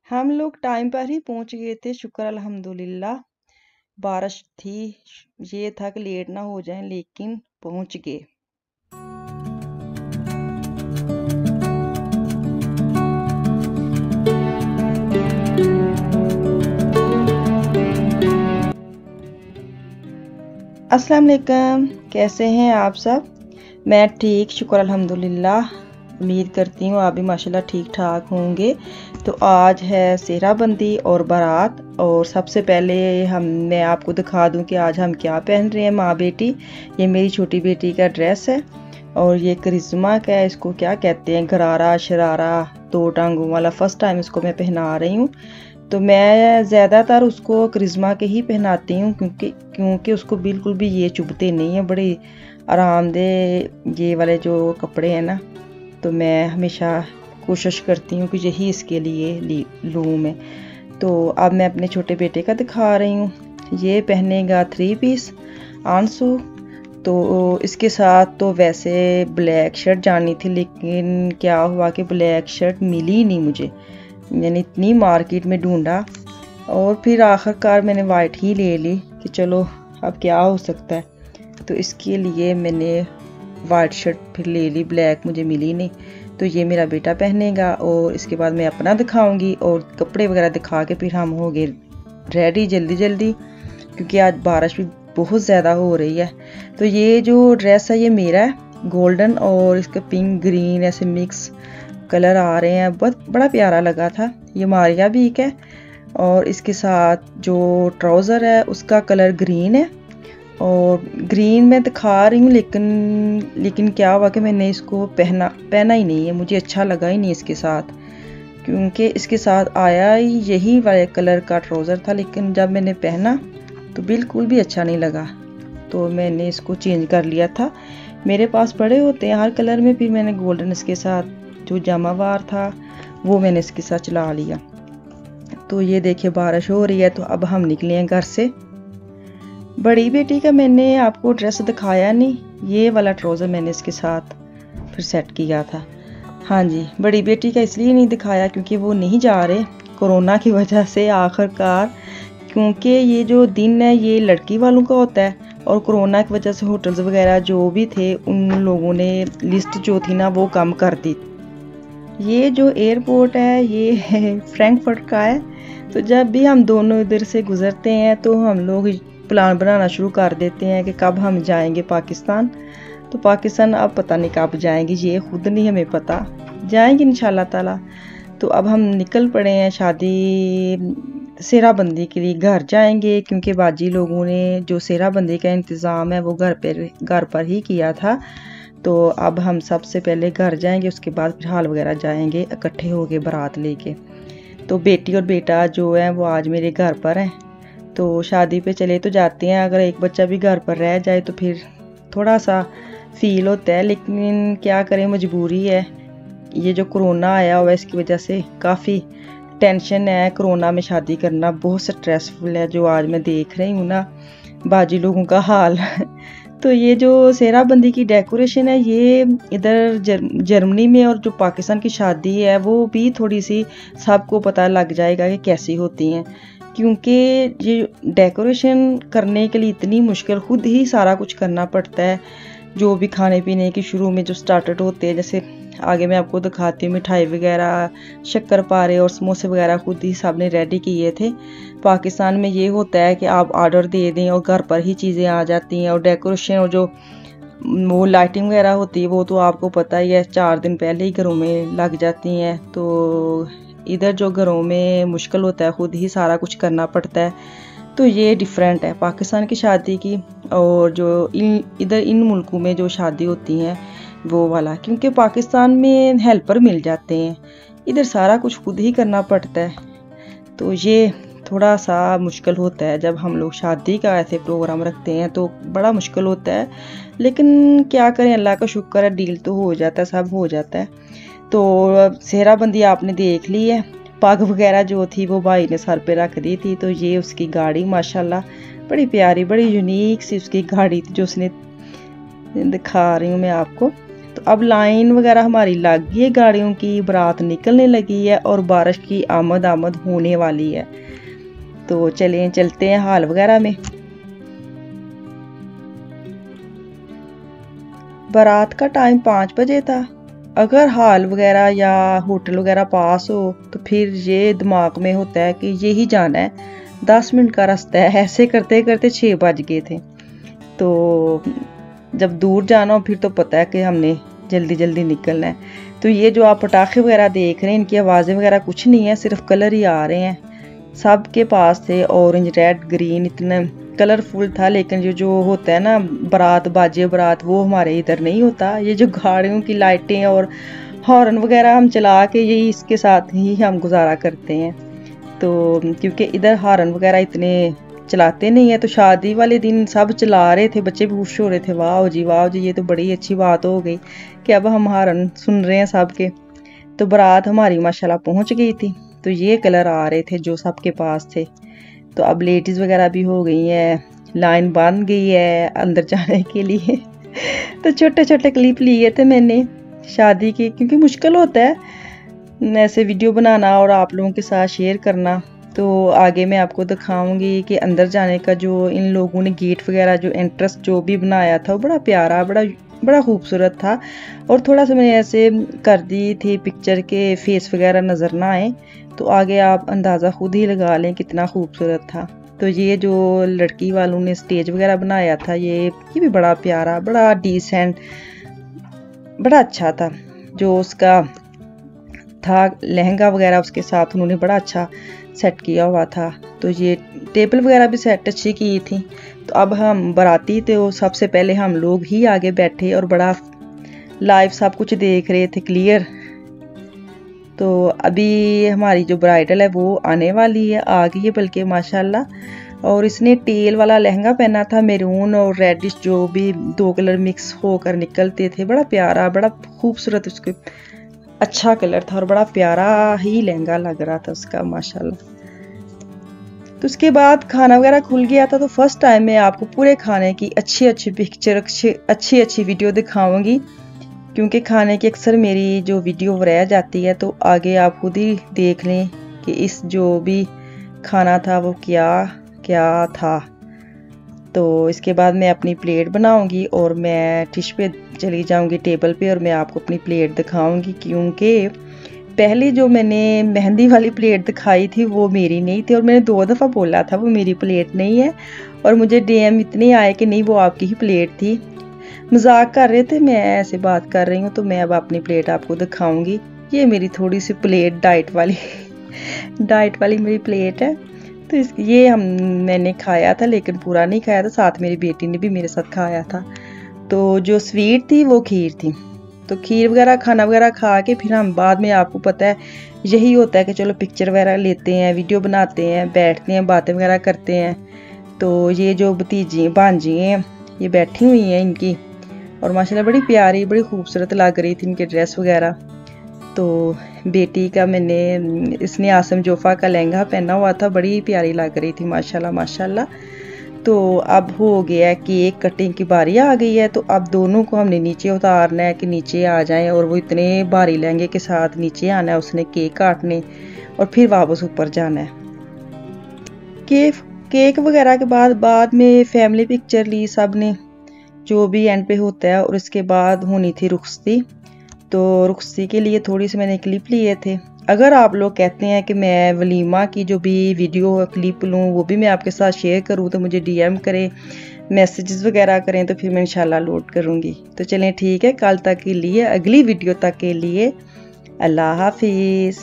हम लोग टाइम पर ही पहुंच गए थे, शुक्र अल्हम्दुलिल्लाह। बारिश थी, ये था कि लेट ना हो जाए, लेकिन पहुंच गए। अस्सलाम वालेकुम, कैसे हैं आप सब? मैं ठीक, शुक्र अल्हम्दुलिल्लाह। उम्मीद करती हूँ आप भी माशाल्लाह ठीक ठाक होंगे। तो आज है सेहराबंदी और बारात, और सबसे पहले मैं आपको दिखा दूँ कि आज हम क्या पहन रहे हैं माँ बेटी। ये मेरी छोटी बेटी का ड्रेस है, और ये करिश्मा का है। इसको क्या कहते हैं, गरारा शरारा, 2 टांगों वाला। फ़र्स्ट टाइम इसको मैं पहना रही हूँ। तो मैं ज़्यादातर उसको करिश्मा के ही पहनाती हूँ, क्योंकि उसको बिल्कुल भी ये चुभते नहीं हैं। बड़े आरामदेह ये वाले जो कपड़े हैं ना, तो मैं हमेशा कोशिश करती हूँ कि यही इसके लिए लूँ मैं। तो अब मैं अपने छोटे बेटे का दिखा रही हूँ। ये पहनेगा 3 पीस आंसू। तो इसके साथ तो वैसे ब्लैक शर्ट जानी थी, लेकिन क्या हुआ कि ब्लैक शर्ट मिली नहीं मुझे। मैंने इतनी मार्केट में ढूंढा, और फिर आखिरकार मैंने वाइट ही ले ली कि चलो अब क्या हो सकता है। तो इसके लिए मैंने वाइट शर्ट फिर ले ली, ब्लैक मुझे मिली नहीं। तो ये मेरा बेटा पहनेगा, और इसके बाद मैं अपना दिखाऊंगी और कपड़े वगैरह दिखा के फिर हम हो गए रेडी जल्दी जल्दी, क्योंकि आज बारिश भी बहुत ज़्यादा हो रही है। तो ये जो ड्रेस है ये मेरा है, गोल्डन और इसका पिंक ग्रीन ऐसे मिक्स कलर आ रहे हैं। बहुत बड़ा प्यारा लगा था। ये मारिया बीक है, और इसके साथ जो ट्राउज़र है उसका कलर ग्रीन है, और ग्रीन मैं दिखा रही हूँ, लेकिन क्या हुआ कि मैंने इसको पहना ही नहीं है। मुझे अच्छा लगा ही नहीं इसके साथ, क्योंकि इसके साथ आया ही यही वाले कलर का ट्राउज़र था। लेकिन जब मैंने पहना तो बिल्कुल भी अच्छा नहीं लगा, तो मैंने इसको चेंज कर लिया था। मेरे पास पड़े होते हैं हर कलर में, फिर मैंने गोल्डन इसके साथ जो जामावार था वो मैंने इसके साथ चला लिया। तो ये देखिए बारिश हो रही है, तो अब हम निकले हैं घर से। बड़ी बेटी का मैंने आपको ड्रेस दिखाया नहीं, ये वाला ट्राउज़र मैंने इसके साथ फिर सेट किया था। हाँ जी, बड़ी बेटी का इसलिए नहीं दिखाया क्योंकि वो नहीं जा रहे कोरोना की वजह से आखिरकार, क्योंकि ये जो दिन है ये लड़की वालों का होता है, और कोरोना की वजह से होटल्स वगैरह जो भी थे उन लोगों ने लिस्ट जो थी ना वो कम कर दी। ये जो एयरपोर्ट है ये फ्रैंकफर्ट का है। तो जब भी हम दोनों इधर से गुज़रते हैं तो हम लोग प्लान बनाना शुरू कर देते हैं कि कब हम जाएंगे पाकिस्तान। तो पाकिस्तान अब पता नहीं कब जाएंगे, ये खुद नहीं हमें पता। जाएंगे इंशाल्लाह ताला। तो अब हम निकल पड़े हैं शादी सेहराबंदी के लिए, घर जाएंगे, क्योंकि बाजी लोगों ने जो सेहराबंदी का इंतज़ाम है वो घर पर ही किया था। तो अब हम सबसे पहले घर जाएंगे, उसके बाद फिर हाल वगैरह जाएंगे इकट्ठे होके बारात लेके। तो बेटी और बेटा जो है वो आज मेरे घर पर हैं। तो शादी पे चले तो जाते हैं, अगर एक बच्चा भी घर पर रह जाए तो फिर थोड़ा सा फील होता है, लेकिन क्या करें मजबूरी है। ये जो कोरोना आया हुआ है इसकी वजह से काफ़ी टेंशन है। कोरोना में शादी करना बहुत स्ट्रेसफुल है, जो आज मैं देख रही हूँ ना बाजी लोगों का हाल। तो ये जो सेहराबंदी की डेकोरेशन है ये इधर जर्मनी में, और जो पाकिस्तान की शादी है वो भी थोड़ी सी सबको पता लग जाएगा कि कैसी होती हैं, क्योंकि ये डेकोरेशन करने के लिए इतनी मुश्किल खुद ही सारा कुछ करना पड़ता है। जो भी खाने पीने की शुरू में जो स्टार्टर होते हैं, जैसे आगे मैं आपको दिखाती हूँ, मिठाई वगैरह, शक्करपारे और समोसे वगैरह खुद ही सब ने रेडी किए थे। पाकिस्तान में ये होता है कि आप ऑर्डर दे दें और घर पर ही चीज़ें आ जाती हैं, और डेकोरेशन और जो वो लाइटिंग वगैरह होती है वो तो आपको पता ही है 4 दिन पहले ही घरों में लग जाती हैं। तो इधर जो घरों में मुश्किल होता है, खुद ही सारा कुछ करना पड़ता है। तो ये डिफरेंट है पाकिस्तान की शादी की, और जो इधर इन मुल्कों में जो शादी होती हैं वो वाला, क्योंकि पाकिस्तान में हेल्पर मिल जाते हैं, इधर सारा कुछ खुद ही करना पड़ता है। तो ये थोड़ा सा मुश्किल होता है जब हम लोग शादी का ऐसे प्रोग्राम रखते हैं, तो बड़ा मुश्किल होता है। लेकिन क्या करें, अल्लाह का शुक्र है, डील तो हो जाता है, सब हो जाता है। तो सेहराबंदी आपने देख ली है, पग वगैरह जो थी वो भाई ने सर पे रख दी थी। तो ये उसकी गाड़ी माशाल्लाह बड़ी प्यारी, बड़ी यूनिक सी उसकी गाड़ी थी, जो उसने दिखा रही हूँ मैं आपको। तो अब लाइन वगैरह हमारी लग गई है गाड़ियों की, बारात निकलने लगी है और बारिश की आमद होने वाली है। तो चलें चलते हैं हॉल वगैरह में। बारात का टाइम 5 बजे था। अगर हॉल वगैरह या होटल वगैरह पास हो तो फिर ये दिमाग में होता है कि यही जाना है, 10 मिनट का रास्ता है। ऐसे करते करते 6 बज गए थे। तो जब दूर जाना हो फिर तो पता है कि हमने जल्दी जल्दी निकलना है। तो ये जो आप पटाखे वगैरह देख रहे हैं, इनकी आवाज़ें वगैरह कुछ नहीं है, सिर्फ कलर ही आ रहे हैं। सबके पास थे ऑरेंज, रेड, ग्रीन, इतना कलरफुल था। लेकिन जो होता है ना बारात बाजे बारात, वो हमारे इधर नहीं होता। ये जो गाड़ियों की लाइटें और हॉर्न वगैरह हम चला के यही इसके साथ ही हम गुजारा करते हैं। तो क्योंकि इधर हॉर्न वगैरह इतने चलाते नहीं है, तो शादी वाले दिन सब चला रहे थे, बच्चे भी खुश हो रहे थे, वाह जी ये तो बड़ी अच्छी बात हो गई कि अब हम हॉर्न सुन रहे हैं सबके। तो बारात हमारी माशाल्लाह पहुंच गई थी। तो ये कलर आ रहे थे जो सबके पास थे। तो अब लेडीज़ वगैरह भी हो गई हैं, लाइन बन गई है अंदर जाने के लिए। तो छोटे छोटे क्लिप लिए थे मैंने शादी के, क्योंकि मुश्किल होता है ऐसे वीडियो बनाना और आप लोगों के साथ शेयर करना। तो आगे मैं आपको दिखाऊंगी कि अंदर जाने का जो इन लोगों ने गेट वगैरह जो एंट्रेंस जो भी बनाया था वो बड़ा प्यारा, बड़ा खूबसूरत था। और थोड़ा सा मैंने ऐसे कर दी थी पिक्चर के फेस वगैरह नज़र ना आए, तो आगे आप अंदाज़ा खुद ही लगा लें कितना खूबसूरत था। तो ये जो लड़की वालों ने स्टेज वगैरह बनाया था ये भी बड़ा प्यारा, बड़ा डिसेंट, बड़ा अच्छा था। जो उसका था लहंगा वगैरह उसके साथ उन्होंने बड़ा अच्छा सेट किया हुआ था। तो ये टेबल वगैरह भी सेट अच्छी की थी। तो अब हम बाराती थे, वो सबसे पहले हम लोग ही आगे बैठे और बड़ा लाइव सब कुछ देख रहे थे क्लियर। तो अभी हमारी जो ब्राइडल है वो आने वाली है, आ गई है बल्कि माशाल्लाह। और इसने टेल वाला लहंगा पहना था, मेरून और रेडिश, जो भी 2 कलर मिक्स होकर निकलते थे। बड़ा प्यारा, बड़ा खूबसूरत उसके अच्छा कलर था और बड़ा प्यारा ही लहंगा लग रहा था उसका माशाल्लाह। तो उसके बाद खाना वगैरह खुल गया था। तो फर्स्ट टाइम मैं आपको पूरे खाने की अच्छी पिक्चर, अच्छी वीडियो दिखाऊंगी, क्योंकि खाने की अक्सर मेरी जो वीडियो रह जाती है। तो आगे आप खुद ही देख लें कि इस जो भी खाना था वो क्या क्या था। तो इसके बाद मैं अपनी प्लेट बनाऊंगी और मैं डिश पे चली जाऊंगी टेबल पे और मैं आपको अपनी प्लेट दिखाऊंगी, क्योंकि पहले जो मैंने मेहंदी वाली प्लेट दिखाई थी वो मेरी नहीं थी और मैंने 2 दफ़ा बोला था वो मेरी प्लेट नहीं है। और मुझे DM इतने आए कि नहीं वो आपकी ही प्लेट थी। मजाक कर रहे थे, मैं ऐसे बात कर रही हूँ। तो मैं अब अपनी प्लेट आपको दिखाऊंगी। ये मेरी थोड़ी सी प्लेट डाइट वाली मेरी प्लेट है। तो ये मैंने खाया था, लेकिन पूरा नहीं खाया था, साथ मेरी बेटी ने भी मेरे साथ खाया था। तो जो स्वीट थी वो खीर थी। तो खीर वगैरह खाना वगैरह खा के फिर हम बाद में, आपको पता है यही होता है कि चलो पिक्चर वगैरह लेते हैं, वीडियो बनाते हैं, बैठते हैं, बातें वगैरह करते हैं। तो ये जो भतीजी भांजी हैं ये बैठी हुई हैं इनकी, और माशाल्लाह बड़ी प्यारी, बड़ी खूबसूरत लग रही थी इनके ड्रेस वगैरह। तो बेटी का इसने आसम जोफ़ा का लहंगा पहना हुआ था, बड़ी प्यारी लग रही थी माशाल्लाह। तो अब हो गया केक कटिंग की बारी आ गई है। तो अब दोनों को हमने नीचे उतारना है कि नीचे आ जाएं, और वो इतने भारी लहंगे के साथ नीचे आना है उसने केक काटने, और फिर वापस ऊपर जाना है। केक वगैरह के बाद में फैमिली पिक्चर ली सब ने, जो भी एंड पे होता है। और इसके बाद होनी थी रुखसती। तो रुखसती के लिए थोड़ी सी मैंने क्लिप लिए थे। अगर आप लोग कहते हैं कि मैं वलीमा की जो भी वीडियो क्लिप लूँ वो भी मैं आपके साथ शेयर करूँ, तो मुझे DM करें, मैसेजेस वगैरह करें, तो फिर मैं इंशाल्लाह लोड करूँगी। तो चलें ठीक है, कल तक के लिए, अगली वीडियो तक के लिए अल्लाह हाफिज़।